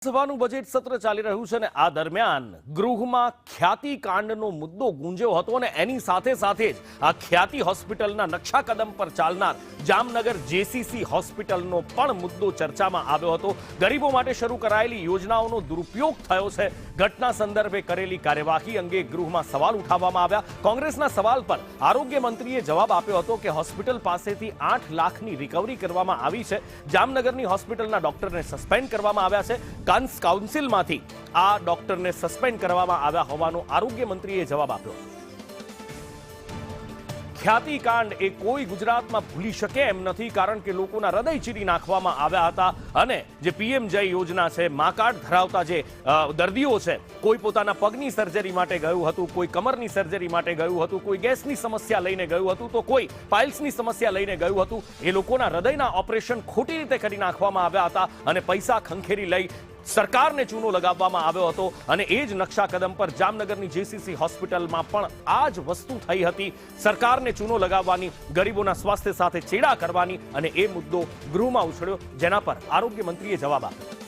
સભાનું બજેટ સત્ર ચાલી રહ્યું છે અને આ દરમિયાન ગૃહમાં ખ્યાતિકાંડનો મુદ્દો ગુંજ્યો હતો અને એની સાથે સાથે જ આ ખ્યાતિ હોસ્પિટલના નકશા કદમ પર ચાલનાર જામનગર જેસીસી હોસ્પિટલનો પણ મુદ્દો ચર્ચામાં આવ્યો હતો। ગરીબો માટે શરૂ કરાયેલી યોજનાઓનો દુરુપયોગ થયો છે। ઘટના સંદર્ભે કરેલી કાર્યવાહી અંગે ગૃહમાં સવાલ ઉઠાવવામાં આવ્યા। કોંગ્રેસના સવાલ પર આરોગ્ય મંત્રીએ જવાબ આપ્યો હતો કે હોસ્પિટલ પાસેથી 8 લાખની રિકવરી કરવામાં આવી છે। જામનગરની હોસ્પિટલના ડોક્ટરને સસ્પેન્ડ કરવામાં આવ્યા છે। કાઉન્સિલમાંથી આ ડોક્ટરને સસ્પેન્ડ કરવામાં આવ્યા હોવાનો આરોગ્ય મંત્રીએ જવાબ આપ્યો। ખ્યાતિકાંડ એ કોઈ ગુજરાતમાં ભૂલી શકે એમ નથી, કારણ કે લોકોના હૃદય ચીરી નાખવામાં આવ્યા હતા અને જે પીએમ જય યોજના છે, મા કાર્ડ ધરાવતા જે દર્દીઓ છે, કોઈ પોતાના પગની સર્જરી માટે ગયું હતું, કોઈ કમરની સર્જરી માટે ગયું હતું, કોઈ ગેસની સમસ્યા લઈને ગયું હતું, તો કોઈ પાઇલ્સની સમસ્યા લઈને ગયું હતું। એ લોકોના હૃદયના ઓપરેશન ખોટી રીતે કરી નાખવામાં આવ્યા હતા અને પૈસા ખંખેરી લઈ સરકારને ચૂનો લગાવવામાં આવ્યો હતો અને એ જ નકશા કદમ પર જામનગરની જેસીસી હોસ્પિટલમાં પણ આ જ વસ્તુ થઈ હતી। સરકારને ચૂનો લગાવવાની, ગરીબોના સ્વાસ્થ્ય સાથે ચેડા કરવાની અને એ મુદ્દો ગૃહમાં ઉછળ્યો, જેના પર આરોગ્ય મંત્રીએ જવાબ આપ્યો।